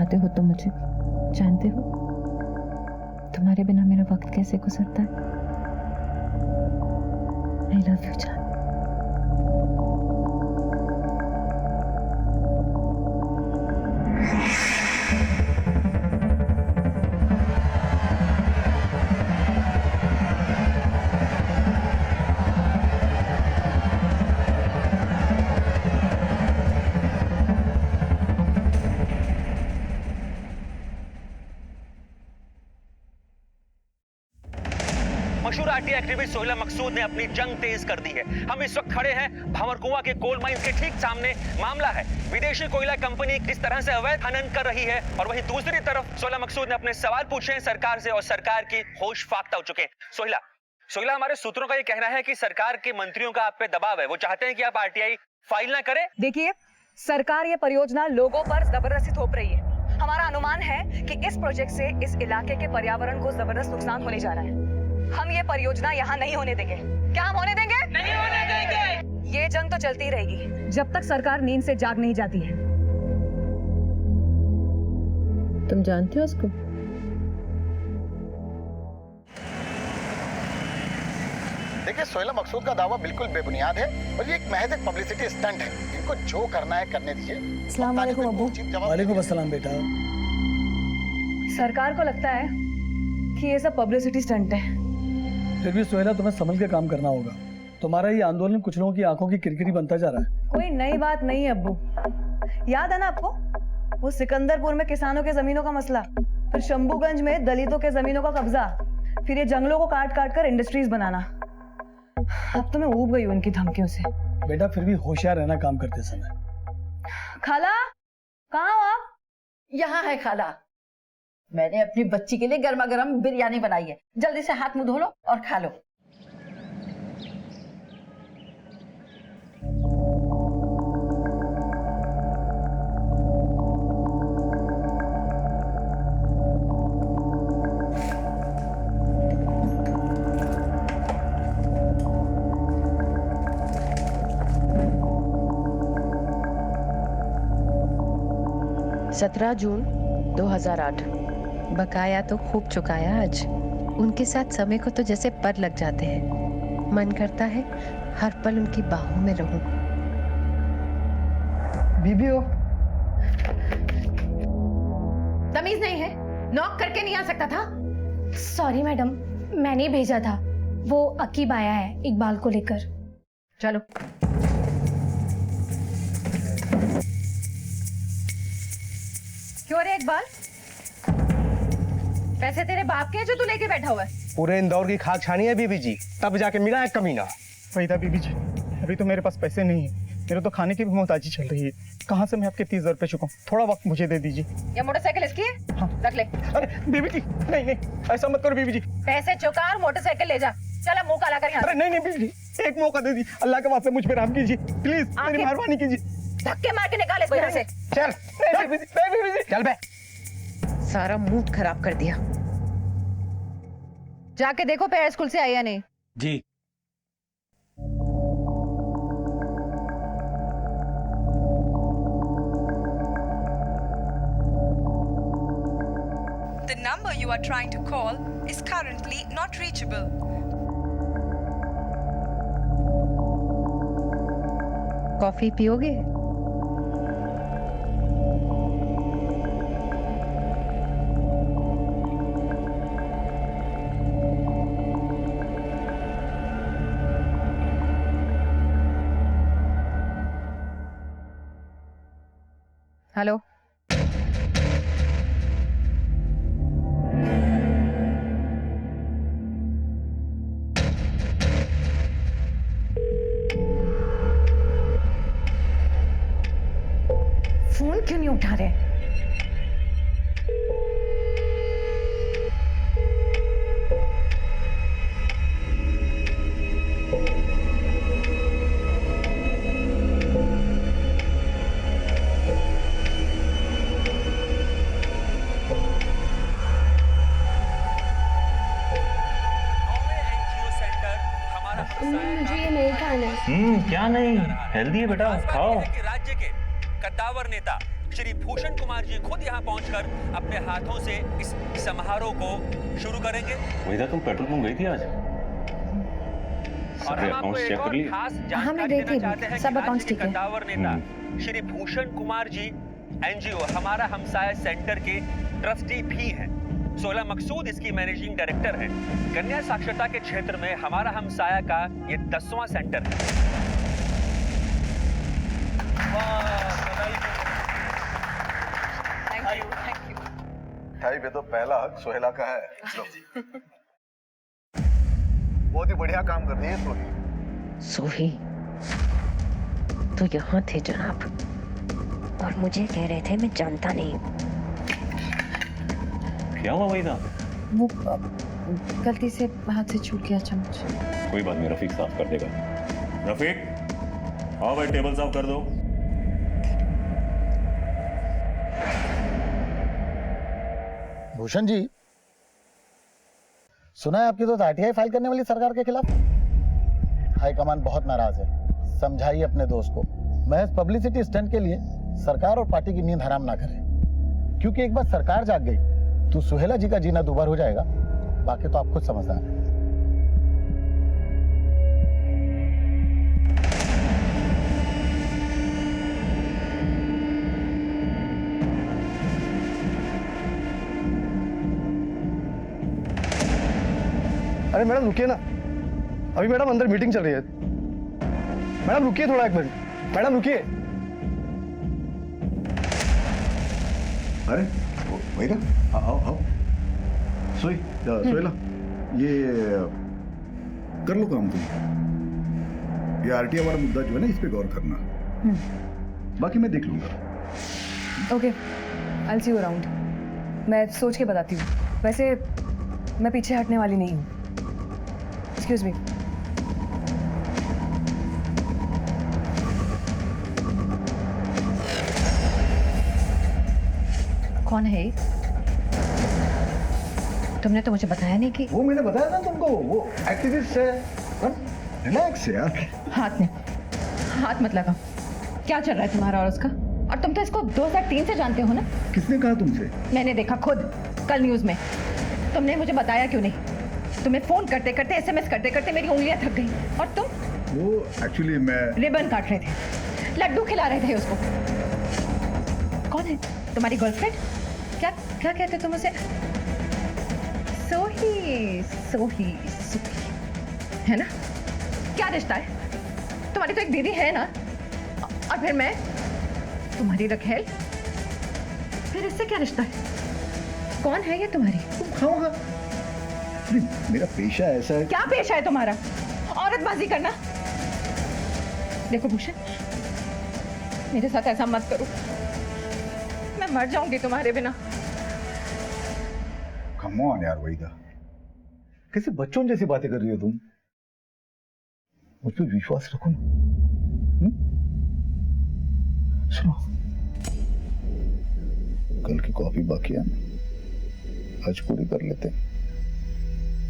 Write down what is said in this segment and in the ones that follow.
पाते हो तो मुझे जानते हो तुम्हारे बिना मेरा वक्त कैसे गुजरता है। आई लव यू जान। मशहूर आरटी एक्टिविस्ट सोहेला मकसूद ने अपनी जंग तेज कर दी है। हम इस वक्त खड़े हैं भावरकुआं के कोल माइंस के ठीक सामने। मामला है विदेशी कोयला कंपनी किस तरह से अवैध खनन कर रही है और वहीं दूसरी तरफ सोहेला मकसूद ने अपने सवाल पूछे हैं सरकार से और सरकार की होश फाख्ता हो चुके हैं। सोहेला, हमारे सूत्रों का ये कहना है कि सरकार के मंत्रियों का आप पे दबाव है, वो चाहते हैं कि आप आरटीआई फाइल ना करें। देखिए, सरकार ये परियोजना लोगों पर जबरदस्ती थोप रही है। हमारा अनुमान है कि इस प्रोजेक्ट से इस इलाके के पर्यावरण को जबरदस्त नुकसान होने जा रहा है। हम ये परियोजना यहाँ नहीं होने देंगे। क्या हम होने देंगे? नहीं होने देंगे। ये जंग तो चलती रहेगी जब तक सरकार नींद से जाग नहीं जाती है। तुम जानते हो उसको? देखिए, सोहेला मकसूद का दावा बिल्कुल बेबुनियाद है और ये एक महज एक पब्लिसिटी स्टंट है। इनको जो करना है करने दीजिए। अस्सलाम वालेकुम अब्बू। वालेकुम अस्सलाम बेटा। सरकार को लगता है कि ये सब पब्लिसिटी स्टंट है। फिर भी सोहेला, तुम्हें संभल के काम करना होगा। तुम्हारा ये आंदोलन कुछ लोगों की आंखों की किरकिरी बनता जा रहा है। कोई नई बात नहीं है अब्बू। याद है ना आपको वो सिकंदरपुर में किसानों के जमीनों का मसला, फिर शंभूगंज में दलितों के जमीनों का कब्जा, फिर ये जंगलों को काट काट कर इंडस्ट्रीज बनाना। अब तो मैं ऊब गई हूँ इनकी धमकियों से। बेटा, फिर भी होशियार रहना काम करते समय। खाला, कहाँ हो आप? यहाँ है खाला। मैंने अपनी बच्ची के लिए गर्मा गर्म बिरयानी बनाई है। जल्दी से हाथ मुंह धो लो और खा लो। सत्रह जून 2008। बकाया तो खूब चुकाया आज। उनके साथ समय को तो जैसे पर लग जाते हैं। मन करता है हर पल उनकी बाहों में रहूं। बीबी हो? तमीज नहीं है? नॉक करके नहीं आ सकता था? सॉरी मैडम, मैंने भेजा था। वो अकीब आया है इकबाल को लेकर। चलो। क्यों रे इकबाल, पैसे तेरे बाप के हैं जो तू लेके बैठा हुआ है? पूरे इंदौर की खाक छानी है बीबी जी, तब जाके मिला है कमीना। वही था बीबी जी, अभी तो मेरे पास पैसे नहीं है। मेरे तो खाने की भी मोहताजी चल रही है। कहाँ से मैं आपके 30,000 रुपए चुकाऊं? थोड़ा वक्त मुझे दे दीजिए। ये मोटरसाइकिल इसकी है? हाँ। रख ले। अरे बीबी जी, नहीं नहीं, ऐसा मत करो बीबी जी। पैसे चुका और मोटरसाइकिल ले जा। चल मुंह काला कर यहाँ। अरे नहीं नहीं बीबी जी, एक मौका दे दीजिए। अल्लाह के वास्ते मुझ पे रहम कीजिए प्लीज, मेरी मेहरबानी कीजिए। धक्के मार के निकाल इसको यहाँ से। चल नहीं बीबी जी, नहीं बीबी जी। चल बे। सारा मूड खराब कर दिया। जाके देखो पैर स्कूल से आई या नहीं। जी। The number you are trying to call is currently not reachable. Coffee पियोगे? हेलो, फोन क्यों नहीं उठा रहे? मुझे ये नहीं खाना है। क्या नहीं, हेल्दी है बेटा, खाओ। राज्य के कद्दावर नेता श्री भूषण कुमार जी खुद यहाँ पहुंचकर अपने हाथों से इस समारोह को शुरू करेंगे। वहीदा, तुम पेट्रोल पंप गई थी आज? और हम आपको एक और खास जानकारी देना चाहते हैं कि आज के कद्दावर नेता श्री भूषण कुमार जी एनजीओ हमारा हमसाया सेंटर के ट्रस्टी भी हैं। सोहेला मकसूद इसकी मैनेजिंग डायरेक्टर हैं। कन्या साक्षरता के क्षेत्र में हमारा हमसाया का ये 10वां सेंटर है। Thank you. भाई पे तो पहला हक सोहेला का है। बहुत ही बढ़िया काम कर रही है सोही। सोही तो यहाँ थे जनाब, और मुझे कह रहे थे मैं जानता नहीं। क्या हुआ वहीदा? वो गलती से हाथ से छूट गया चम्मच। कोई बात नहीं, रफीक साफ कर देगा। रफीक, आओ भाई, टेबल साफ कर दो। भूषण जी, सुना है आपकी तो आरटीआई फाइल करने वाली सरकार के खिलाफ। हाईकमान बहुत नाराज है, समझाइए अपने दोस्त को महज पब्लिसिटी स्टंट के लिए सरकार और पार्टी की नींद हराम ना करे, क्योंकि एक बार सरकार जाग गई तो सुहेला जी का जीना दुबार हो जाएगा। बाकी तो आप खुद समझदार हैं। अरे मैडम रुकिए ना, अभी मैडम अंदर मीटिंग चल रही है। मैडम रुकिए थोड़ा, एक मिनट। मैडम रुकिए। अरे वहीदा, आओ आओ। सोहेला, ये कर लो काम तुम। ये आरटीआई वाला मुद्दा जो है ना, इस पे गौर करना। बाकी मैं देख लूंगा। Okay, I will see you around. मैं सोच के बताती हूँ। वैसे मैं पीछे हटने वाली नहीं हूँ। Excuse me. कौन है ये? तुमने तो मुझे बताया नहीं कि वो मैंने बताया ना तुमको, वो एक्टिविस्ट है। रिलैक्स यार। हाथ मत लगाओ। क्या चल रहा है तुम्हारा और उसका? और तुम तो इसको 2003 से जानते हो ना? किसने कहा तुमसे? मैंने देखा खुद, कल न्यूज में। तुमने मुझे बताया क्यों नहीं? तुम्हें फोन करते करते, एसएमएस करते करते मेरी उंगलियां थक गई। और तुम? वो एक्चुअली मैं रिबन काट रहे थे, लड्डू खिला रहे थे उसको। कौन है तुम्हारी गर्लफ्रेंड? क्या क्या कहते तुम उसे? सोही है ना? क्या रिश्ता है? तुम्हारी तो एक दीदी है ना, और फिर मैं तुम्हारी रखेल। फिर इससे क्या रिश्ता है? कौन है ये तुम्हारी? तुम खाओगा। मेरा पेशा ऐसा है। क्या पेशा है तुम्हारा? औरतबाजी करना। देखो भूषण, मेरे साथ ऐसा मत करो, मैं मर जाऊंगी तुम्हारे बिना। कम ऑन यार वहीदा, कैसे बच्चों जैसी बातें कर रही हो तुम? मुझ पर विश्वास रखो ना। सुनो, कल की कॉफी बाकी है, आज पूरी कर लेते हैं।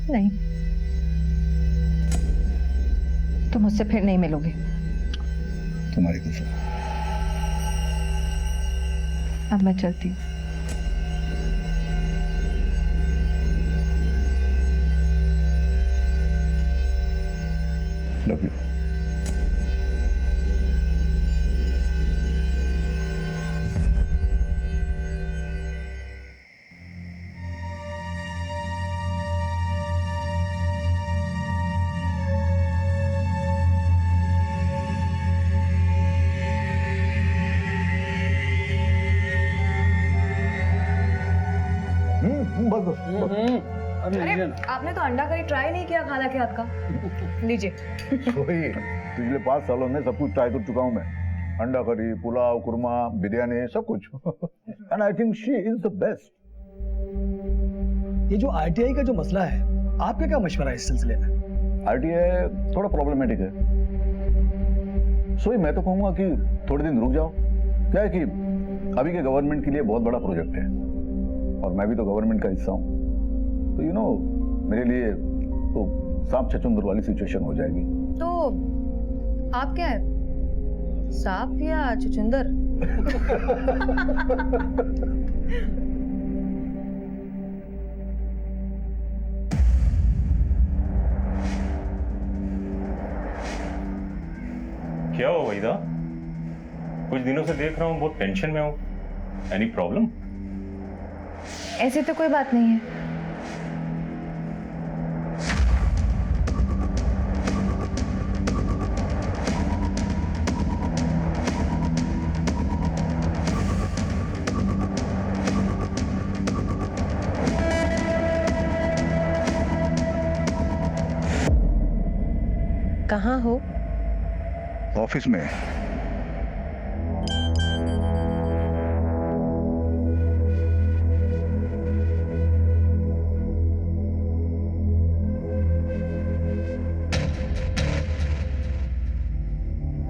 नहीं, तुम मुझसे फिर नहीं मिलोगे। तुम्हारी कसम। अब मैं चलती हूँ। Love you. अरे आपने तो अंडा करी ट्राई नहीं किया खाला के हाथ का। लीजिए। पिछले 5 सालों में सब कुछ ट्राई कर चुका हूँ मैं। अंडा करी, पुलाव, कुरमा, बिरयानी, सब कुछ। And I think she is the best. ये जो आरटीआई का जो मसला है, आपका क्या मशवरा है इस सिलसिले में? आरटीआई थोड़ा प्रॉब्लमेटिक है, सोई मैं तो कहूंगा कि थोड़े दिन रुक जाओ। क्या है कि अभी के गवर्नमेंट के लिए बहुत बड़ा प्रोजेक्ट है, और मैं भी तो गवर्नमेंट का हिस्सा हूँ, तो यू नो मेरे लिए तो सांप छछूंदर वाली सिचुएशन हो जाएगी। तो आप क्या है, सांप या चुचुंदर? क्या हो वहीदा? कुछ दिनों से देख रहा हूँ बहुत टेंशन में हूँ। Any problem? ऐसी तो कोई बात नहीं है। कहाँ हो? ऑफिस में।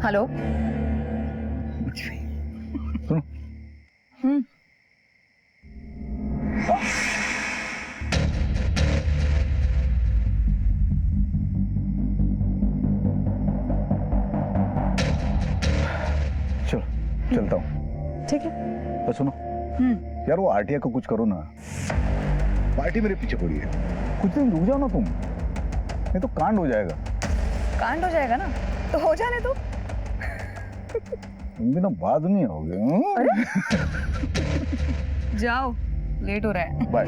हेलो। सुनो। चलो चलता हूँ। ठीक है। तो सुनो यार, वो आरटीआई को कुछ करो ना। पार्टी मेरे पीछे पड़ी है, कुछ दिन रुक जाओ ना तुम, नहीं तो कांड हो जाएगा। कांड हो जाएगा ना तो हो जाने दो। तुम भी ना बाद में होगे। अरे जाओ, लेट हो रहा है। बाय।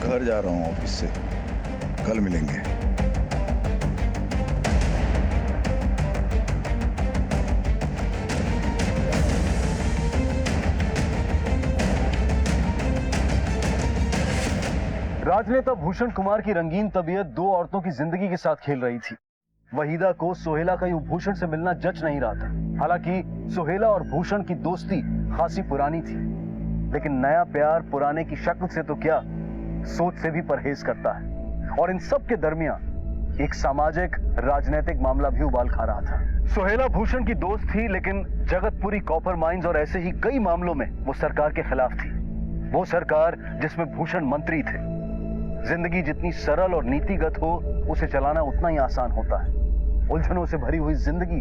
घर जा रहा हूँ ऑफिस से, कल मिलेंगे। राजनेता भूषण कुमार की रंगीन तबीयत दो औरतों की जिंदगी के साथ खेल रही थी। वहीदा को सोहेला का यूं भूषण से मिलना जच नहीं रहा था। हालांकि सोहेला और भूषण की दोस्ती खासी पुरानी थी, लेकिन नया प्यार पुराने की शक्ल से तो क्या, सोच से भी परहेज करता है। और इन सब के दरमियान एक सामाजिक राजनीतिक मामला भी उबाल खा रहा था। सोहेला भूषण की दोस्त थी, लेकिन जगतपुरी कॉपर माइंस और ऐसे ही कई मामलों में वो सरकार के खिलाफ थी। वो सरकार जिसमें भूषण मंत्री थे। जिंदगी जितनी सरल और नीतिगत हो, उसे चलाना उतना ही आसान होता है। उलझनों से भरी हुई जिंदगी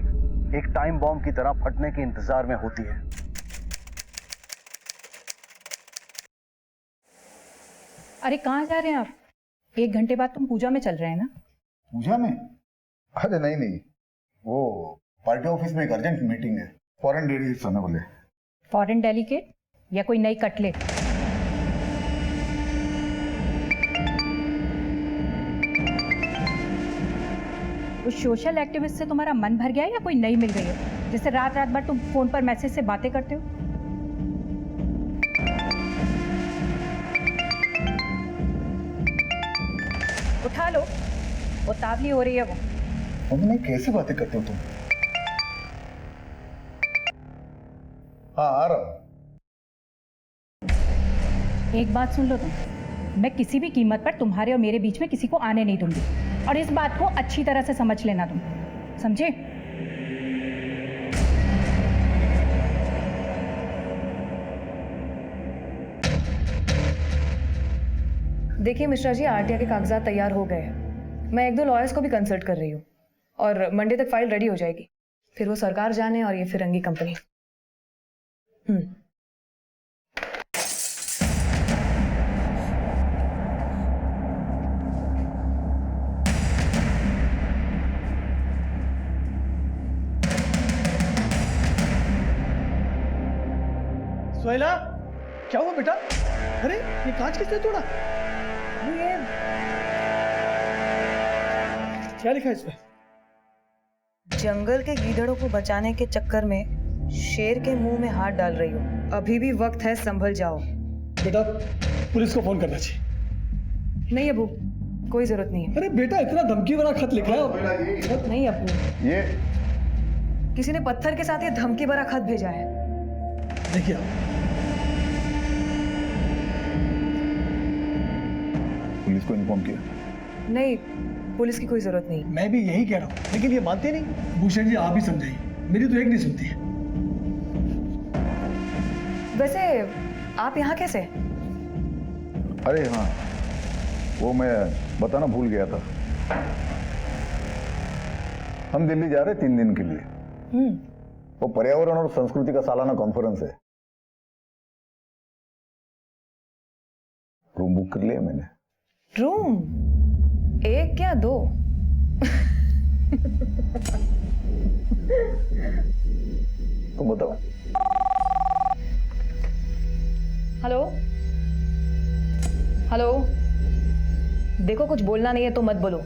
एक टाइम बॉम्ब की तरह फटने के इंतजार में होती है। अरे कहाँ जा रहे हैं आप? 1 घंटे बाद तुम पूजा में चल रहे हैं ना? पूजा में? अरे नहीं, वो पार्टी ऑफिस में एक अर्जेंट मीटिंग है। फॉरेन डेलीगेट्स आने वाले। फॉरेन डेलीगेट या कोई नई कटलेट? उस सोशल एक्टिविस्ट से तुम्हारा मन भर गया है या कोई नई मिल गई है जिससे रात रात भर तुम फोन पर मैसेज से बातें करते हो? उठा लो, उतावली हो रही है वो। मम्मी कैसी बातें करते हो तुम? हाँ आ रहा हूं। एक बात सुन लो तुम, मैं किसी भी कीमत पर तुम्हारे और मेरे बीच में किसी को आने नहीं दूंगी, और इस बात को अच्छी तरह से समझ लेना तुम, समझे? देखिए मिश्रा जी, आरटीआई के कागजात तैयार हो गए हैं। मैं 1-2 लॉयर्स को भी कंसल्ट कर रही हूँ और मंडे तक फाइल रेडी हो जाएगी। फिर वो सरकार जाने और ये फिरंगी कंपनी। सोहेला, क्या हुआ बेटा? अरे ये कांच किसने तोड़ा? ये क्या लिखा है इस पे? जंगल के गीदड़ों को बचाने के चक्कर में शेर के मुंह में हाथ डाल रही हो। अभी भी वक्त है, संभल जाओ। बेटा पुलिस को फोन करना चाहिए। नहीं अबू, कोई जरूरत नहीं है। अरे बेटा इतना धमकी भरा खत लिखा है। नहीं अबू, ये किसी ने पत्थर के साथ ये धमकी भरा खत भेजा है। देखिए पुलिस को इन्फॉर्म किया? नहीं, पुलिस की कोई जरूरत नहीं। मैं भी यही कह रहा हूँ, लेकिन ये मानते नहीं। भूषण जी आप ही समझाइए, मेरी तो एक नहीं सुनती है। वैसे आप यहाँ कैसे? अरे हाँ, वो मैं बताना भूल गया था। हम दिल्ली जा रहे 3 दिन के लिए। वो पर्यावरण और संस्कृति का सालाना कॉन्फ्रेंस है। रूम बुक कर लिया मैंने। रूम 1 या 2? तुम बताओ। हेलो हेलो, देखो कुछ बोलना नहीं है तो मत बोलो,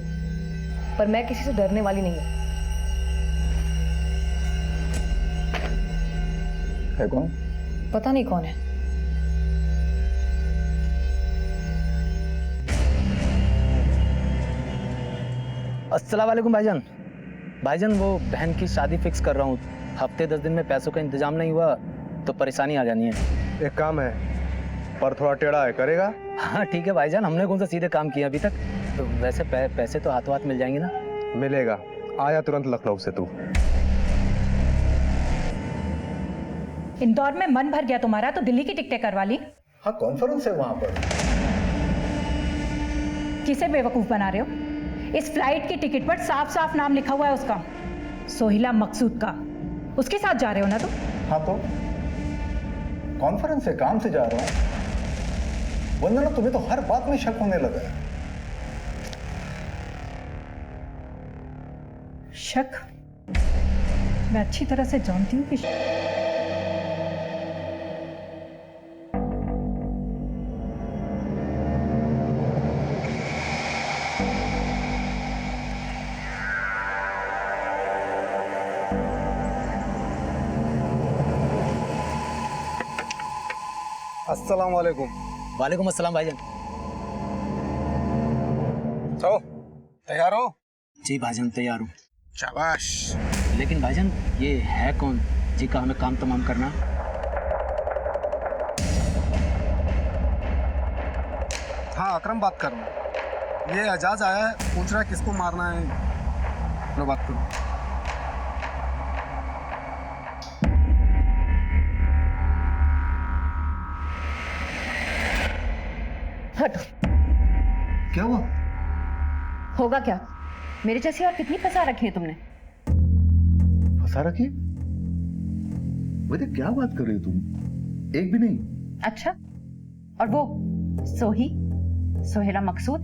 पर मैं किसी से डरने वाली नहीं हूं। है कौन? पता नहीं कौन है। अस्सलाम वालेकुम भाईजान। भाईजान वो बहन की शादी फिक्स कर रहा हूँ, हफ्ते 10 दिन में पैसों का इंतजाम नहीं हुआ तो परेशानी आ जानी है। एक काम है, पर थोड़ा टेढ़ा है, करेगा? हाँ ठीक है भाईजान, हमने कौन सा सीधे काम किया अभी तक। तो वैसे पैसे तो हाथों हाथ मिल जाएंगे ना? मिलेगा, आया तुरंत लखनऊ से तू। इंदौर में मन भर गया तुम्हारा तो दिल्ली की टिकटें करवा ली। हाँ कॉन्फ्रेंस है वहां पर। किसे बेवकूफ बना रहे हो? इस फ्लाइट की टिकट पर साफ साफ नाम लिखा हुआ है उसका, सोहिला मकसूद का। उसके साथ जा रहे हो ना तुम? हाँ तो कॉन्फ्रेंस है, काम से जा रहा हूं। वंदना तुम्हें तो हर बात में शक होने लगा है। शक? मैं अच्छी तरह से जानती हूँ कि अस्सलाम वालेकुम। वालेकुम अस्सलाम भाईजान। तो तैयार हो? जी भाईजान तैयार हूँ। शाबाश। लेकिन भाईजान ये है कौन जी का हमें काम तमाम करना? हाँ अकरम बात कर रहा हूँ। ये एजाज आया है, पूछ रहा है किसको मारना है। लो बात करो। हटो। क्या हुआ? होगा क्या? मेरे जैसी और कितनी फंसा रखी है तुमने? फंसा रखी? वैसे क्या बात कर रही हो तुम? एक भी नहीं। अच्छा, और वो सोहिला मकसूद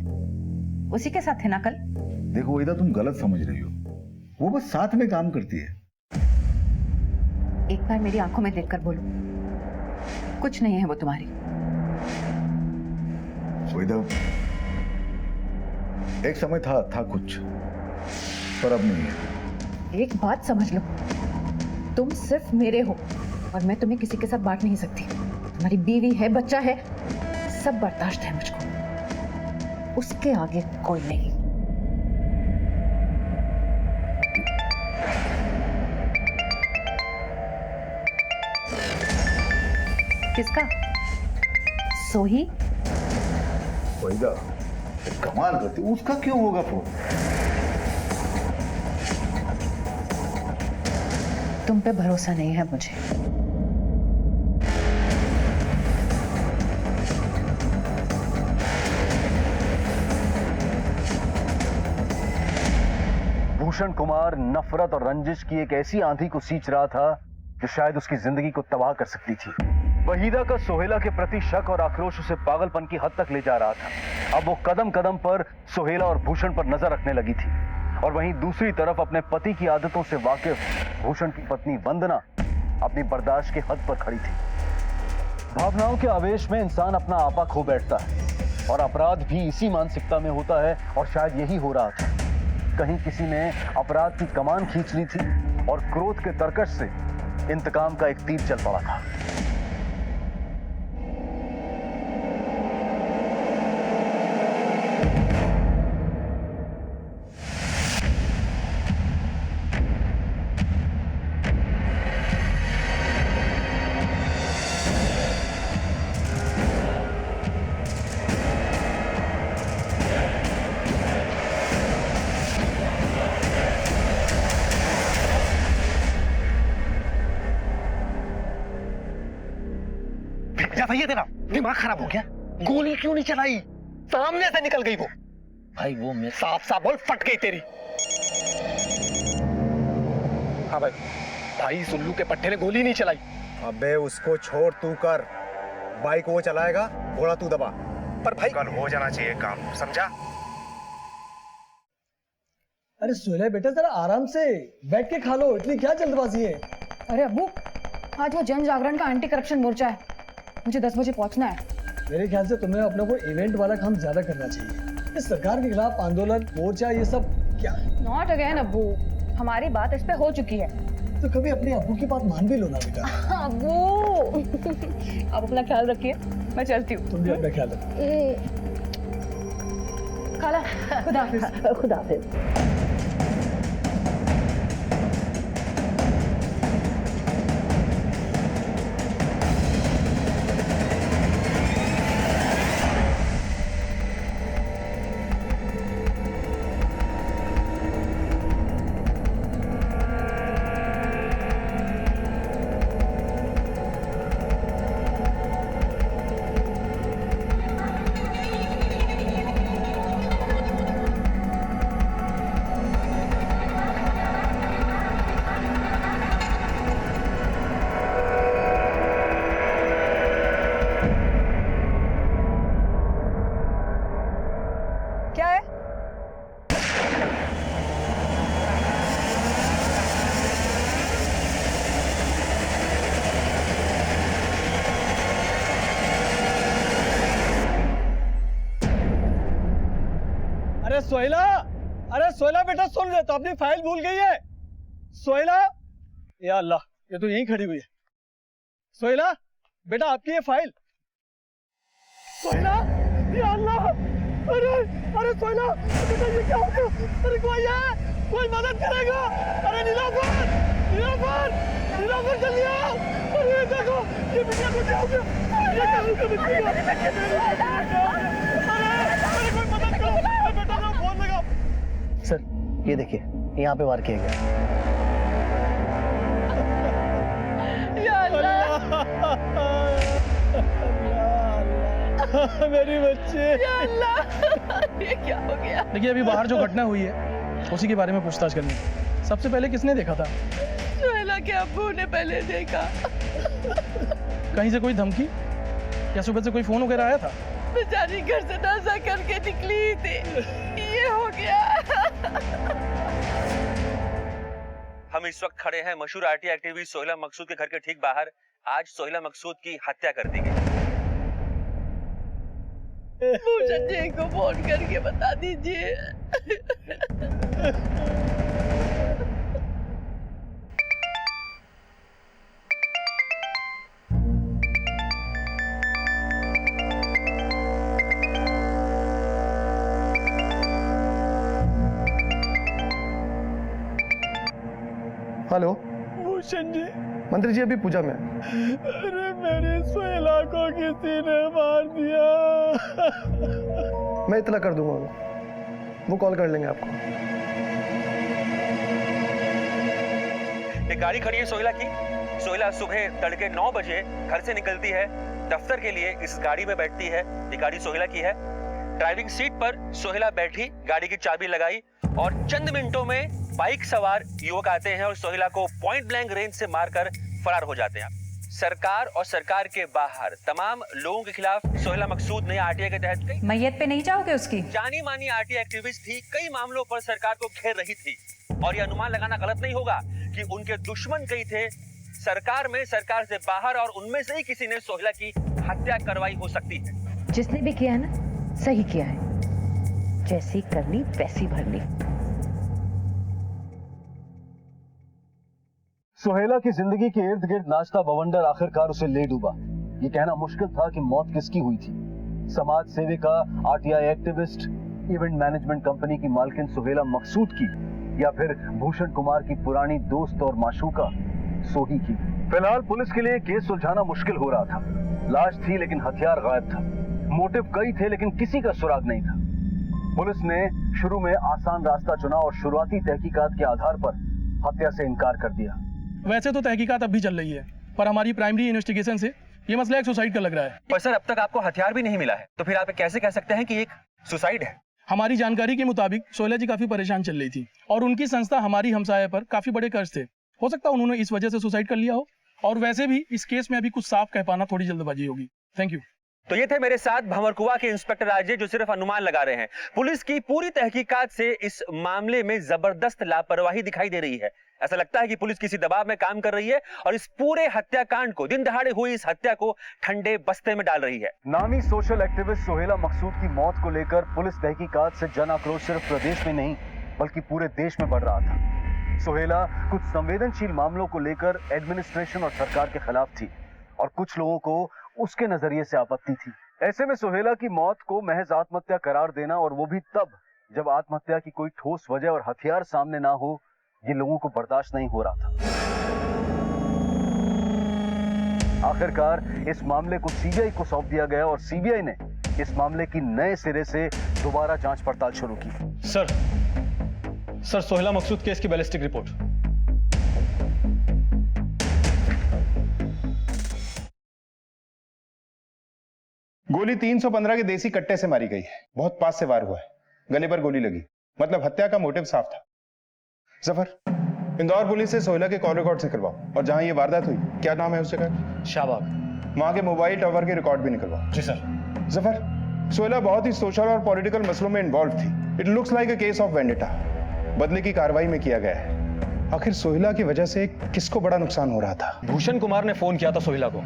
उसी के साथ थे ना कल? देखो वैदा तुम गलत समझ रही हो, वो बस साथ में काम करती है। एक बार मेरी आंखों में देखकर बोलो, कुछ नहीं है वो तुम्हारी। वैदा एक समय था कुछ, पर अब नहीं है। एक बात समझ लो, तुम सिर्फ मेरे हो और मैं तुम्हें किसी के साथ बांट नहीं सकती। तुम्हारी बीवी है, बच्चा है, सब बर्दाश्त है मुझको, उसके आगे कोई नहीं। किसका? सोही? वैदा कमाल करती, उसका क्यों होगा फोन? तुम पे भरोसा नहीं है मुझे। भूषण कुमार नफरत और रंजिश की एक ऐसी आंधी को सींच रहा था जो शायद उसकी जिंदगी को तबाह कर सकती थी। वहीदा का सोहेला के प्रति शक और आक्रोश उसे पागलपन की हद तक ले जा रहा था। अब वो कदम कदम पर सोहेला और भूषण पर नजर रखने लगी थी, और वहीं दूसरी तरफ अपने पति की आदतों से वाकिफ भूषण की पत्नी वंदना अपनी बर्दाश्त के हद पर खड़ी थी। भावनाओं के आवेश में इंसान अपना आपा खो बैठता है, और अपराध भी इसी मानसिकता में होता है, और शायद यही हो रहा था। कहीं किसी ने अपराध की कमान खींच ली थी और क्रोध के तरकश से इंतकाम का एक तीर चल पड़ा था। भैया तेरा दिमाग खराब हो गया? गोली क्यों नहीं चलाई? सामने से निकल गई वो। भाई वो मैं साफ साफ बोल, फट गई तेरी। हाँ भाई। भाई सुल्लू के पट्टे ने गोली नहीं चलाई। अबे उसको छोड़, तू कर। बाइक वो चलाएगा, घोड़ा तू दबा। पर भाई कल हो जाना चाहिए काम, समझा? अरे सोहेला बेटा जरा आराम से बैठ के खा लो, इतनी क्या जल्दबाजी है? अरे अब्बू, आज वो जन जागरण का एंटी करप्शन मोर्चा है, मुझे 10 बजे पहुंचना है। मेरे ख्याल से तुम्हें अपने को इवेंट वाला काम ज्यादा करना चाहिए। इस सरकार के खिलाफ आंदोलन, मोर्चा, ये सब क्या? नॉट अगेन अब्बू, हमारी बात इस पे हो चुकी है। तो कभी अपने अब्बू की बात मान भी लो ना बेटा। अब्बू आप अपना ख्याल रखिए, मैं चलती हूँ। तुम भी अपना ख्याल रखो। खाला, खुदा हाफिज। खुदा हाफिज। क्या है? अरे सोहेला, अरे सोहेला बेटा सुन ले, तो अपनी फाइल भूल गई है। सोहेला, या अल्लाह, ये तो यहीं खड़ी हुई है। सोहेला बेटा आपकी ये फाइल। सोहेला, या अल्लाह, अरे अरे सोहेला बेटा ये क्या हो गया? अरे कोई है, कोई मदद करेगा? अरे नीलाफर, नीलाफर, नीलाफर जल्दी आओ। अरे देखो ये बिटिया को क्या हो गया? ये क्या हो गया बिटिया को? अरे कोई मदद करो, बेटा को फोन लगाओ। सर ये देखिए, यहाँ पे वार किया गया। या अल्लाह, मेरी बच्ची। या अल्लाह, ये क्या हो गया? देखिए अभी बाहर जो घटना हुई है उसी के बारे में पूछताछ करनी है। सबसे पहले किसने देखा था? सोहेला के अब्बू ने पहले देखा। कहीं से कोई धमकी या सुबह से कोई फोन वगैरह आया था? बेचारी घर से नासा करके निकली थी, ये हो गया। हम इस वक्त खड़े हैं मशहूर आरटी एक्टिविस्ट सोहेला मकसूद के घर के ठीक बाहर। आज सोहेला मकसूद की हत्या कर दी गई। भूषण जी को फोन करके बता दीजिए। हेलो भूषण जी। मंत्री जी, अभी पूजा में। अरे मेरी सोहेला को किसी ने मार दिया। मैं इतना कर दूंगा, वो कॉल कर लेंगे आपको। एक गाड़ी खड़ी है सोहेला की। सोहेला सुबह तड़के 9 बजे घर से निकलती है दफ्तर के लिए। इस गाड़ी में बैठती है। ये गाड़ी सोहेला की है। ड्राइविंग सीट पर सोहेला बैठी, गाड़ी की चाबी लगाई और चंद मिनटों में बाइक सवार युवक आते हैं और सोहेला को पॉइंट ब्लैंक रेंज से मारकर फरार हो जाते हैं। सरकार और सरकार के बाहर तमाम लोगों के खिलाफ सोहेला मकसूद ने आरटीआई के तहत कई मैयत पे नहीं जाओगे उसकी? जानी मानी आरटीआई एक्टिविस्ट थी, कई मामलों पर सरकार को घेर रही थी और यह अनुमान लगाना गलत नहीं होगा कि उनके दुश्मन कई थे सरकार में, सरकार से बाहर, और उनमें से ही किसी ने सोहेला की हत्या करवाई हो सकती है। जिसने भी किया है ना, सही किया है। जैसी करनी वैसी भरनी। सुहेला की जिंदगी के इर्द गिर्द नाचता बवंडर आखिरकार उसे ले डूबा। ये कहना मुश्किल था कि मौत किसकी हुई थी। समाज सेविका, RTI activist, event management company की मालकिन सुहेला मकसूद की, या फिर भूषण कुमार की पुरानी दोस्त और माशूका सोही की। फिलहाल पुलिस के लिए केस सुलझाना मुश्किल हो रहा था। लाश थी लेकिन हथियार गायब था। मोटिव कई थे लेकिन किसी का सुराग नहीं था। पुलिस ने शुरू में आसान रास्ता चुना और शुरुआती तहकीकात के आधार पर हत्या से इनकार कर दिया। वैसे तो तहकीकात अब भी चल रही है, पर हमारी प्राइमरी इन्वेस्टिगेशन से ये मसला एक सुसाइड का लग रहा है। पर सर अब तक आपको हथियार भी नहीं मिला है, तो फिर आप कैसे कह सकते हैं कि एक सुसाइड है? हमारी जानकारी के मुताबिक सोहेला जी काफी परेशान चल रही थी और उनकी संस्था हमारी हमसाया पर काफी बड़े कर्ज थे। हो सकता है उन्होंने इस वजह से सुसाइड कर लिया हो, और वैसे भी इस केस में अभी कुछ साफ कह पाना थोड़ी जल्दबाजी होगी। Thank you. तो ये थे मेरे साथ भंवरकुआ के इंस्पेक्टर अजय, जो सिर्फ अनुमान लगा रहे हैं। पुलिस की पूरी तहकीकात से इस मामले में जबरदस्त लापरवाही दिखाई दे रही है। ऐसा लगता है कि पुलिस किसी दबाव में काम कर रही है और इस पूरे हत्याकांड को, दिन दहाड़े हुई इस हत्या को ठंडे बस्ते में डाल रही है। नामी सोशल एक्टिविस्ट सोहेला मकसूद की मौत को लेकर पुलिस तहकीकात से जन आक्रोश सिर्फ प्रदेश में नहीं बल्कि पूरे देश में बढ़ रहा था। सोहेला कुछ संवेदनशील मामलों को लेकर एडमिनिस्ट्रेशन और सरकार के खिलाफ थी और कुछ लोगों को उसके नजरिए से आपत्ति थी। ऐसे में सोहेला की मौत को महज आत्महत्या करार देना, और वो भी तब जब आत्महत्या की कोई ठोस वजह और हथियार सामने ना हो, ये लोगों को बर्दाश्त नहीं हो रहा था। आखिरकार इस मामले को सीबीआई को सौंप दिया गया और सीबीआई ने इस मामले की नए सिरे से दोबारा जांच पड़ताल शुरू की। सर सोहेला मकसूद केस की बैलिस्टिक रिपोर्ट। गोली 315 के देसी कट्टे से मारी गई है। बहुत पास से वार हुआ है, गले पर गोली लगी, मतलब हत्या का मोटिव साफ था। जफर, इंदौर पुलिस से सोहेला के कॉल रिकॉर्ड से करवाओ, और जहां ये वारदात हुई, क्या नाम है उस जगह? शाहबाग। वहां के मोबाइल टावर के रिकॉर्ड भी निकलवाओ। जी सर। जफर, सोहेला बहुत ही सोशल और पॉलिटिकल मसलों में इन्वॉल्व थी। It looks like a case of vendetta. बदले की कार्रवाई में किया गया है। आखिर सोहेला की वजह से किसको बड़ा नुकसान हो रहा था? भूषण कुमार ने फोन किया था सोहेला को।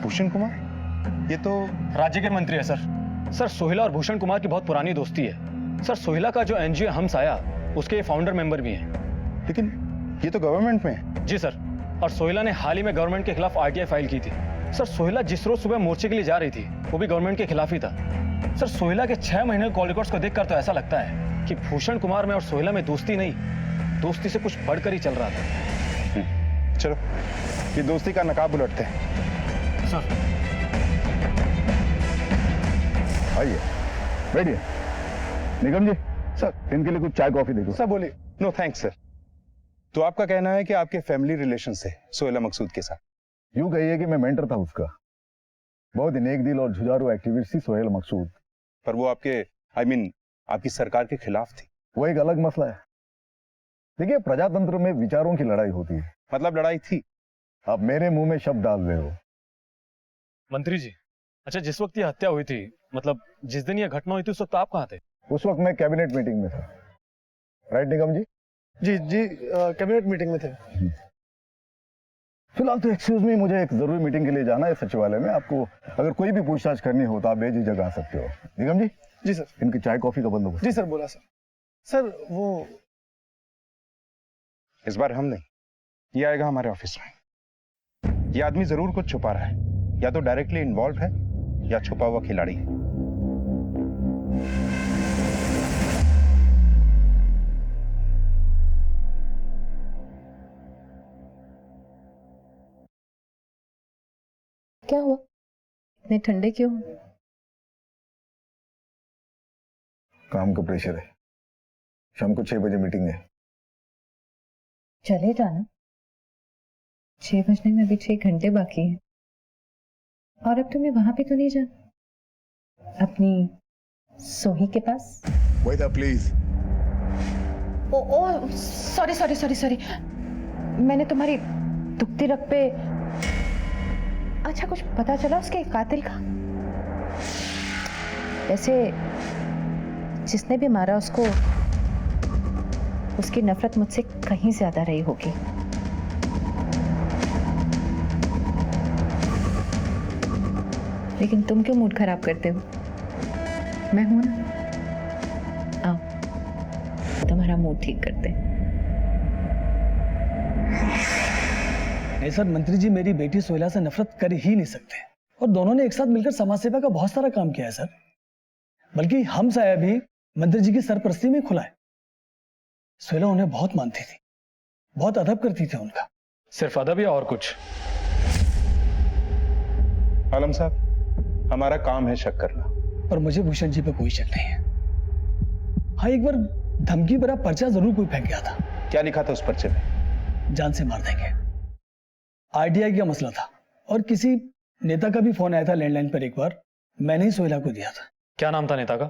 भूषण कुमार? ये तो राज्य के मंत्री है सर सोहेला और भूषण कुमार की बहुत पुरानी दोस्ती है। सर सोहेला का जो एनजीओ हम साया, उसके फाउंडर मेंबर भी हैं। लेकिन ये तो गवर्नमेंट में है। जी सर, और सोहेला ने हाल ही में गवर्नमेंट के खिलाफ आरटीआई फाइल की थी। सर सोहेला जिस रोज सुबह मोर्चे के लिए जा रही थी, वो भी गवर्नमेंट के खिलाफ ही था। सर सोहेला के 6 महीने कॉल रिकॉर्ड्स को देखकर तो ऐसा लगता है कि भूषण कुमार में और सोहेला में दोस्ती नहीं, दोस्ती से कुछ बढ़कर ही चल रहा था। चलो ये दोस्ती का नकाब उलटते हैं। सर आइए, बैठिए। निगम जी, सर इनके लिए कुछ चाय कॉफी दे दो। सर बोलिए। No thanks sir. तो आपका कहना है कि आपके फैमिली रिलेशन से सोहेला मकसूद के साथ? यूं कहिए कि मैं मेंटर था उसका। बहुत ही नेक दिल और जुझारू एक्टिविस्ट थी सोहेला मकसूद। पर वो आपके आपकी सरकार के खिलाफ थी। वो एक अलग मसला है। देखिए, प्रजातंत्र में विचारों की लड़ाई होती है। मतलब लड़ाई थी? आप मेरे मुंह में शब्द डाल रहे हो। मंत्री जी, अच्छा जिस वक्त ये हत्या हुई थी, मतलब जिस दिन ये घटना हुई थी, उस वक्त आप कहाँ थे? उस वक्त मैं कैबिनेट मीटिंग में था। राइट निगम जी? जी कैबिनेट मीटिंग में थे। फिलहाल तो एक्सक्यूज मी, मुझे एक जरूरी मीटिंग के लिए जाना है सचिवालय में। आपको अगर कोई भी पूछताछ करनी हो तो आप बेझिझक आ सकते हो। निगम जी? जी सर। इनकी चाय कॉफी का बंदोबस्त। जी सर, बोला सर वो इस बार हम नहीं, ये आएगा हमारे ऑफिस में। ये आदमी जरूर कुछ छुपा रहा है, या तो डायरेक्टली इन्वॉल्व है या छुपा हुआ खिलाड़ी है। क्या हुआ? इतने ठंडे क्यों? काम का प्रेशर है। शाम को 6 बजे मीटिंग है। चले जाना। 6 बजने में अभी 6 घंटे बाकी हैं। और अब तुम्हें वहां पे तो नहीं जाना, अपनी सोही के पास? Wait up please. Oh sorry. मैंने तुम्हारी दुखती रग पे। अच्छा, कुछ पता चला उसके कातिल का? वैसे जिसने भी मारा उसको, उसकी नफरत मुझसे कहीं ज्यादा रही होगी। लेकिन तुम क्यों मूड खराब करते हो? मैं हूं ना, आओ तुम्हारा मूड ठीक करते हैं। नहीं सर, मंत्री जी मेरी बेटी सोहेला से नफरत कर ही नहीं सकते, और दोनों ने एक साथ मिलकर समाज सेवा का बहुत सारा काम किया है सर। बल्कि हम साया भी मंत्री जी की सरपरस्ती में खुला है। सोहेला उन्हें बहुत मानती थी, बहुत अदब करती थी उनका। सिर्फ अदब या और कुछ? आलम साहब, हमारा काम है शक करना। पर मुझे भूषण जी पे कोई शक नहीं है। हाँ, एक बार धमकी भरा पर्चा जरूर कोई फेंक गया था। क्या लिखा था उस पर्चे में? जान से मार देंगे। आरटीआई का मसला था, और किसी नेता का भी फोन आया था लैंडलाइन पर। एक बार मैंने ही सोहेला को दिया था। क्या नाम था नेता का?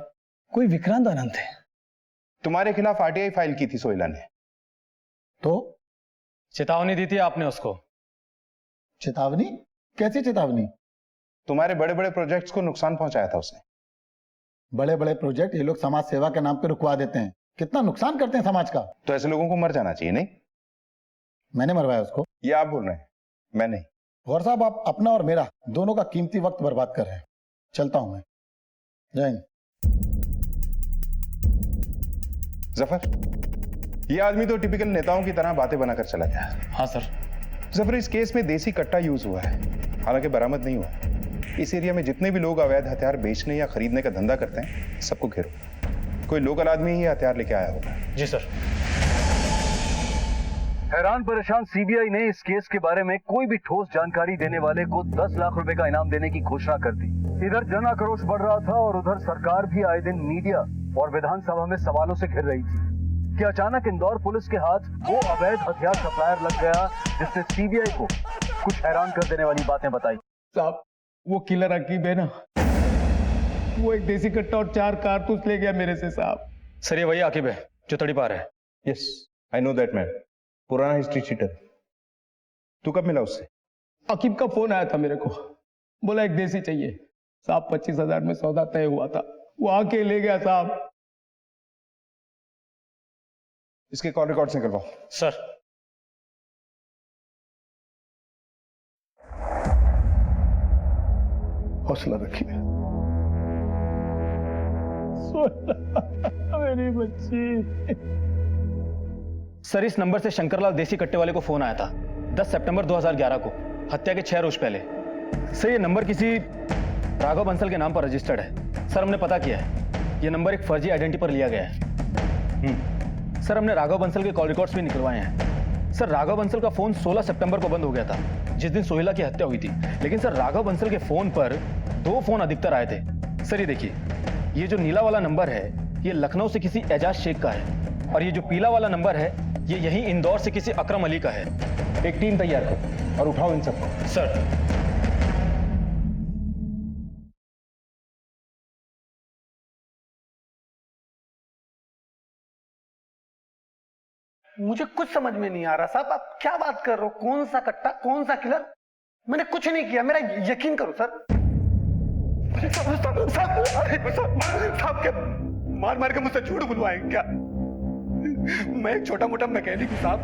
कोई विक्रांत आनंद थे। तुम्हारे खिलाफ आरटीआई फाइल की थी सोहेला ने। तो चेतावनी दी थी आपने उसको। चेतावनी? कैसी चेतावनी? तुम्हारे बड़े बड़े प्रोजेक्ट्स को नुकसान पहुंचाया था उसने। बड़े बड़े प्रोजेक्ट ये लोग समाज सेवा के नाम पे रुकवा देते हैं, कितना नुकसान करते हैं समाज का। तो ऐसे लोगों को मर जाना चाहिए, नहीं? मैंने मरवाया उसको? ये आप बोल रहे हैं, मैं नहीं। गौर साहब, आप अपना और मेरा दोनों का कीमती वक्त बर्बाद कर रहे हैं। चलता हूं मैं। जय हिंद। जफर, ये आदमी तो टिपिकल नेताओं की तरह बातें बनाकर चला गया। हाँ सर। जफर, इस केस में देसी कट्टा यूज हुआ है, हालांकि बरामद नहीं हुआ। इस एरिया में जितने भी लोग अवैध हथियार बेचने या खरीदने का धंधा करते हैं, सबको घेरो। कोई लोकल आदमी ही हथियार लेके आया होगा। जी सर। हैरान परेशान सीबीआई ने इस केस के बारे में कोई भी ठोस जानकारी देने वाले को 10 लाख रुपए का इनाम देने की घोषणा कर दी। इधर जन आक्रोश बढ़ रहा था और उधर सरकार भी आए दिन मीडिया और विधानसभा में सवालों से घिर रही थी कि अचानक इंदौर पुलिस के हाथ वो अवैध हथियार सप्लायर लग गया जिसने सीबीआई को कुछ हैरान कर देने वाली बातें बताई। साहब, वो किलर अकीब है ना, वो एक देसी कट्टा और 4 कारतूस ले गया मेरे से साहब। सर ये वही आकिब है जो तड़ीपार है। Yes, I know that man, पुराना हिस्ट्री चीटर। तू कब मिला उससे? अकीब का फोन आया था मेरे को, बोला एक देसी चाहिए साहब। 25,000 में सौदा तय हुआ था, वो आके ले गया साहब। इसके कॉल रिकॉर्ड्स निकलवाओ। सर। हौसला रखिए। मेरी बच्ची। सर इस नंबर से शंकरलाल देसी कट्टे वाले को फोन आया था 10 सितंबर 2011 को, हत्या के 6 रोज पहले। सर ये नंबर किसी राघव बंसल के नाम पर रजिस्टर्ड है। सर हमने पता किया है, ये नंबर एक फर्जी आइडेंटिटी पर लिया गया है। सर हमने राघव बंसल के कॉल रिकॉर्ड्स भी निकलवाए हैं। सर राघव बंसल का फोन 16 सितंबर को बंद हो गया था, जिस दिन सोहिला की हत्या हुई थी। लेकिन सर राघव बंसल के फोन पर 2 फोन अधिकतर आए थे। सर ये देखिए, ये जो नीला वाला नंबर है ये लखनऊ से किसी एजाज शेख का है, और ये जो पीला वाला नंबर है ये यहीं इंदौर से किसी अकरम अली का है। एक टीम तैयार करो और उठाओ इन सबको। सर। मुझे कुछ समझ में नहीं आ रहा साहब, आप क्या बात कर रहे हो? कौन सा कट्टा, कौन सा किलर? मैंने कुछ नहीं किया, मेरा यकीन करो सर। साहब क्या मार मार के मुझसे झूठ बुलवाएंगे क्या? मैं एक छोटा मोटा मैकेनिक हूँ साहब,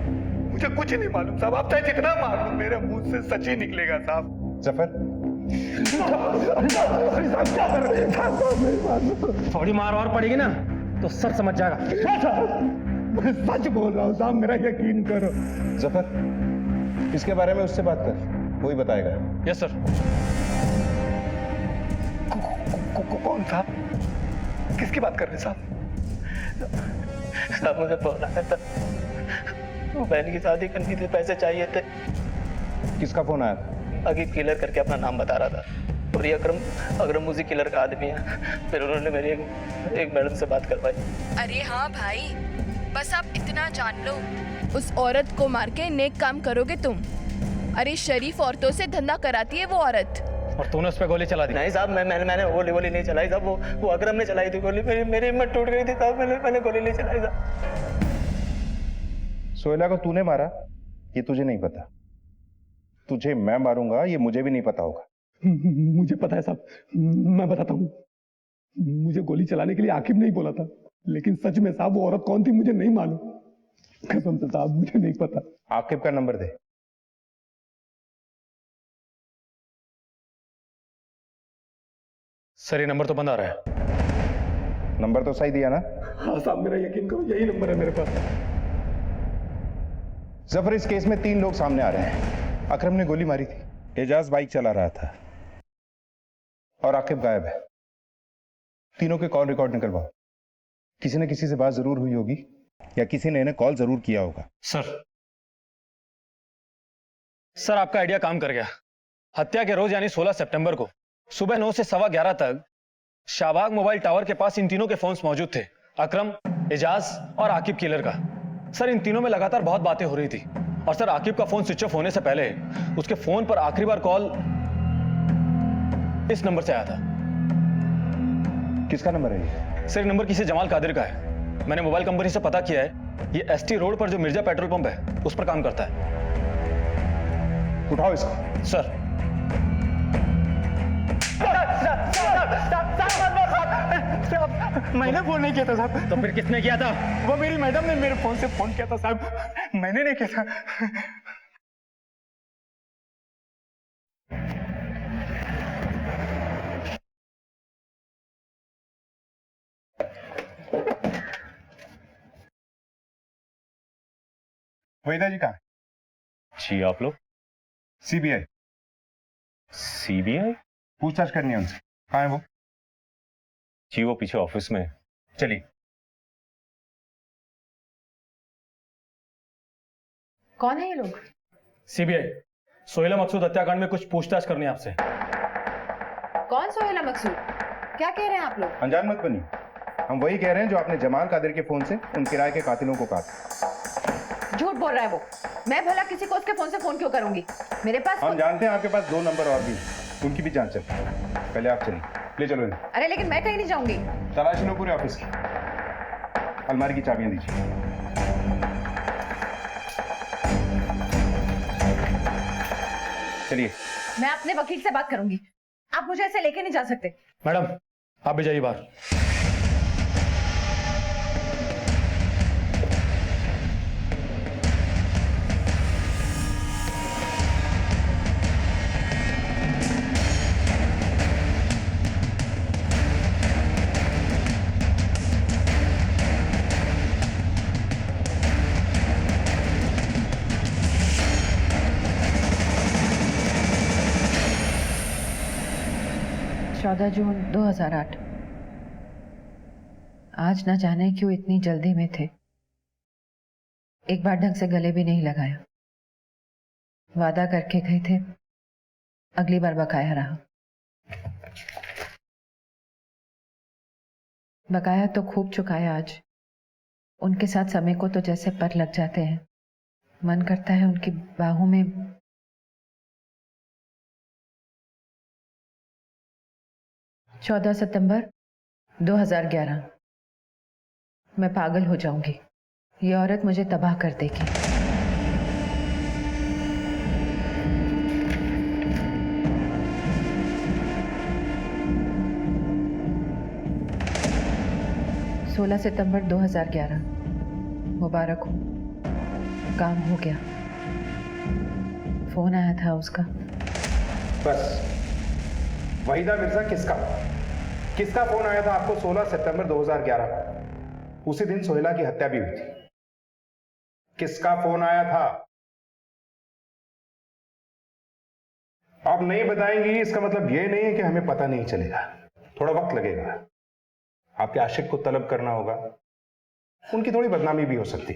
मुझे कुछ नहीं मालूम साहब। आप चाहे जितना मार लो, मेरे मुंह से सच ही निकलेगा साहब। जफर, थोड़ी मार और पड़ेगी ना तो सर समझ जाएगा। मैं सच बोल रहा हूँ साहब, मेरा यकीन करो। जफर, इसके बारे में उससे बात कर, वही बताएगा। Yes sir. कौन साहब? किसकी बात कर रहे साहब? साहब मुझे फोन आया था, वो बहन की शादी करनी थी, पैसे चाहिए थे। किसका फोन आया था? अकीब किलर करके अपना नाम बता रहा था, और ये अकरम मुझे किलर का आदमी है। फिर उन्होंने मेरी एक मैडम से बात करवाई। अरे हाँ भाई, बस आप इतना जान लो, उस औरत को मार के नेक काम करोगे तुम। अरे शरीफ औरतों से धंधा कराती है वो औरत। और तूने उस पर गोली चला दी? नहीं साहब, मैंने गोली नहीं चलाई साहब, वो अकरम ने चलाई थी गोली। मेरी हिम्मत टूट गई थी साहब, मैंने गोली नहीं चलाई साहब। सोहेला को तूने मारा ये तुझे नहीं पता, तुझे मैं मारूंगा ये मुझे भी नहीं पता होगा। मुझे पता है साहब, मैं बताता हूँ। मुझे गोली चलाने के लिए आकिब नहीं बोला था, लेकिन सच में साहब वो औरत कौन थी मुझे नहीं मालूम, कसम से साहब मुझे नहीं पता। आकिब का नंबर दे। सर ये नंबर तो बंद आ रहा है। नंबर तो सही दिया ना? हाँ साहब, मेरा यकीन करो यही नंबर है मेरे पास। जफर, इस केस में 3 लोग सामने आ रहे हैं। अकरम ने गोली मारी थी, एजाज बाइक चला रहा था, और आकिब गायब है। तीनों के कॉल रिकॉर्ड निकलवाओ। किसी न किसी से बात जरूर हुई होगी या किसी ने इन्हें कॉल जरूर किया होगा। सर आपका आइडिया काम कर गया। हत्या के रोज यानी 16 सितंबर को सुबह 9 से 11:15 तक शाहबाग मोबाइल टावर के पास इन तीनों के फोन्स मौजूद थे, अकरम, एजाज और आकिब किलर का। सर इन तीनों में लगातार बहुत बातें हो रही थी, और सर आकिब का फोन स्विच ऑफ होने से पहले उसके फोन पर आखिरी बार कॉल इस नंबर से आया था। किसका नंबर है ये? सर नंबर किसी जमाल कादिर का है। मैंने मोबाइल कंपनी से पता किया है, ये एसटी रोड पर जो मिर्जा पेट्रोल पंप है उस पर काम करता है। उठाओ इसको। सर। मैंने फोन नहीं किया था साहब। तो फिर किसने किया था? वो मेरी मैडम ने मेरे फोन से फोन किया था साहब, मैंने नहीं किया था। वहीदा जी कहाँ है? जी आप लोग? सीबीआई। सीबीआई? पूछताछ करनी है उनसे। कहाँ है वो? जी वो पीछे ऑफिस में। चलिए। कौन है ये लोग? सीबीआई। सोहेला मकसूद हत्याकांड में कुछ पूछताछ करनी है आपसे। कौन सोहेला मकसूद? क्या कह रहे हैं आप लोग? अनजान मत बनिए, हम वही कह रहे हैं जो आपने जमाल कादिर के फोन से उन किराए के कातिलों को कहा। झूठ बोल रहा है वो। मैं भला किसी को उसके फोन से फोन क्यों करूंगी? मेरे पास हम जानते हैं आपके पास 2 नंबर और भी, उनकी भी जांच चल। पहले आप चलिए, ले चलो इन्हें। अरे लेकिन मैं कहीं नहीं जाऊंगी। तलाशी लो पूरे ऑफिस की। अलमारी की चाबियां दीजिए। चलिए। मैं अपने वकील से बात करूंगी, आप मुझे ऐसे लेके नहीं जा सकते। मैडम आप भी जाइए बाहर। जून 2008। आज न जाने क्यों इतनी जल्दी में थे। एक बार ढंग से गले भी नहीं लगाया। वादा करके गए थे, अगली बार बकाया रहा। बकाया तो खूब चुकाया आज। उनके साथ समय को तो जैसे पर लग जाते हैं। मन करता है उनकी बाहों में 14 सितंबर 2011। मैं पागल हो जाऊंगी। ये औरत मुझे तबाह कर देगी। सोलह सितंबर 2011। मुबारक हो, काम हो गया। फोन आया था उसका। बस वहीदा मिर्जा किसका फोन आया था आपको 16 सितंबर 2011? उसी दिन सोहेला की हत्या भी हुई थी। किसका फोन आया था? आप नहीं बताएंगी इसका मतलब यह नहीं है कि हमें पता नहीं चलेगा। थोड़ा वक्त लगेगा। आपके आशिक को तलब करना होगा, उनकी थोड़ी बदनामी भी हो सकती।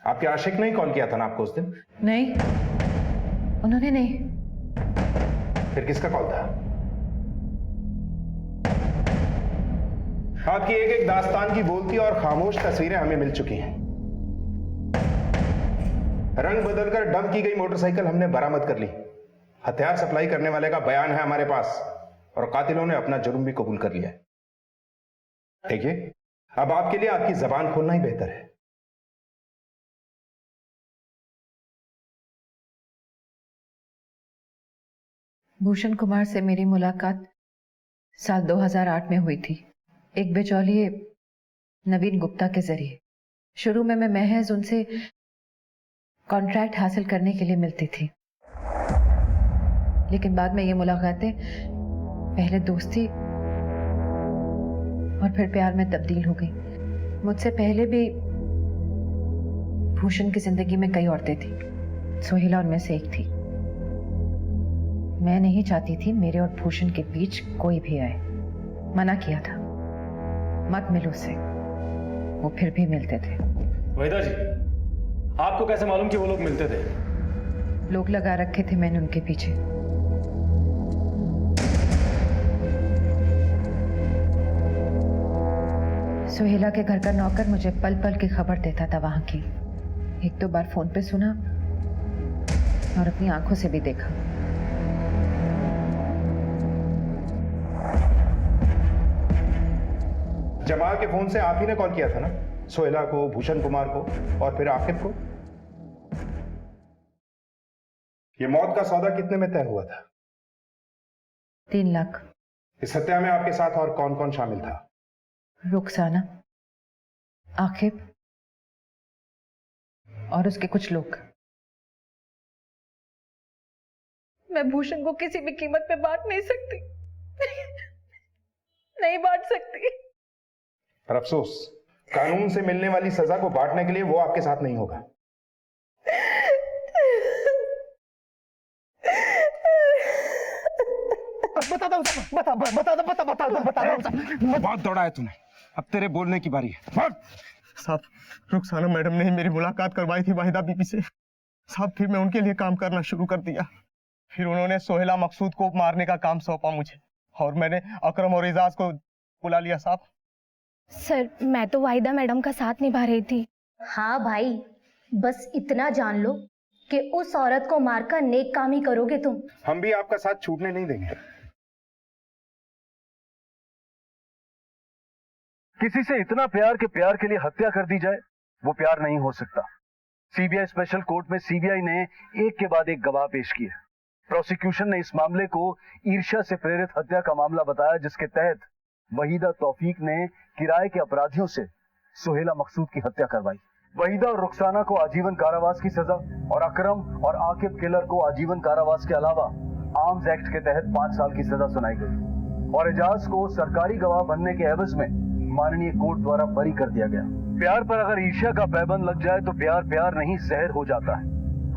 आपके आशिक ने ही कॉल किया था ना आपको उस दिन? नहीं, उन्होंने नहीं। फिर किसका कॉल था? आपकी एक एक दास्तान की बोलती और खामोश तस्वीरें हमें मिल चुकी हैं। रंग बदलकर डंप की गई मोटरसाइकिल हमने बरामद कर ली। हथियार सप्लाई करने वाले का बयान है हमारे पास और कातिलों ने अपना जुर्म भी कबूल कर लिया है। देखिए, अब आपके लिए आपकी जबान खोलना ही बेहतर है। भूषण कुमार से मेरी मुलाकात साल 2008 में हुई थी, एक बिचौलिए नवीन गुप्ता के जरिए। शुरू में मैं महज उनसे कॉन्ट्रैक्ट हासिल करने के लिए मिलती थी, लेकिन बाद में ये मुलाकातें पहले दोस्ती और फिर प्यार में तब्दील हो गई। मुझसे पहले भी भूषण की जिंदगी में कई औरतें थी, सोहेला उनमें से एक थी। मैं नहीं चाहती थी मेरे और भूषण के बीच कोई भी आए। मना किया था, मत मिलो उससे। वो फिर भी मिलते थे। वहीदा जी, आपको कैसे मालूम कि वो लोग मिलते थे? लोग लगा रखे थे मैंने उनके पीछे। सोहेला के घर का नौकर मुझे पल पल की खबर देता था वहां की। एक दो बार फोन पे सुना और अपनी आंखों से भी देखा। जमाल के फोन से आप ही ने कॉल किया था ना? सोहेला को, भूषण कुमार को और फिर आकिब को। ये मौत का सौदा कितने में तय हुआ था? 3 लाख। इस हत्या में आपके साथ और कौन कौन शामिल था? रुखसाना, आकिब और उसके कुछ लोग। मैं भूषण को किसी भी कीमत पे बांट नहीं सकती। नहीं बांट सकती। पर अफसोस, कानून से मिलने वाली सजा को बांटने के लिए वो आपके साथ नहीं होगा। बहुत दौड़ा है तूने, अब तेरे बोलने की बारी है। साहब, रुखसाना मैडम ने ही मेरी मुलाकात करवाई थी वाहिदा बीबी से। साहब, फिर मैं उनके लिए काम करना शुरू कर दिया। फिर उन्होंने सोहेला मकसूद को मारने का काम सौंपा मुझे, और मैंने अकरम और एजाज को बुला लिया। साहब सर, मैं तो वाहिदा मैडम का साथ निभा रही थी। हाँ भाई, बस इतना जान लो कि उस औरत को मारकर नेक काम ही करोगे तुम। हम भी आपका साथ छूटने नहीं देंगे। किसी से इतना प्यार के प्यार के लिए हत्या कर दी जाए, वो प्यार नहीं हो सकता। सीबीआई स्पेशल कोर्ट में सीबीआई ने एक के बाद एक गवाह पेश किए। प्रोसिक्यूशन ने इस मामले को ईर्ष्या से प्रेरित हत्या का मामला बताया, जिसके तहत वहीदा तौफीक ने किराए के अपराधियों से सोहेला मकसूद की हत्या करवाई। वहीदा और रुखसाना को आजीवन कारावास की सजा और अकरम और आकिब किलर को आजीवन कारावास के अलावा आर्म्स एक्ट के तहत 5 साल की सजा सुनाई गई और एजाज को सरकारी गवाह बनने के एवज में माननीय कोर्ट द्वारा बरी कर दिया गया। प्यार पर अगर ईर्ष्या का पैबंद लग जाए तो प्यार प्यार नहीं जहर हो जाता है,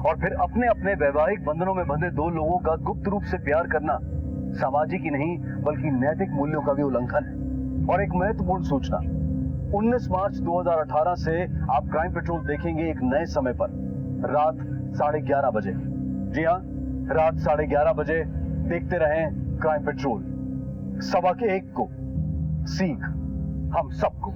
और फिर अपने अपने वैवाहिक बंधनों में बंधे दो लोगों का गुप्त रूप से प्यार करना सामाजिक ही नहीं बल्कि नैतिक मूल्यों का भी उल्लंघन है। और एक महत्वपूर्ण सूचना, 19 मार्च 2018 से आप क्राइम पेट्रोल देखेंगे एक नए समय पर, रात 11:30 बजे। जी हाँ, रात 11:30 बजे देखते रहें क्राइम पेट्रोल। 1:15 को सीख हम सबको।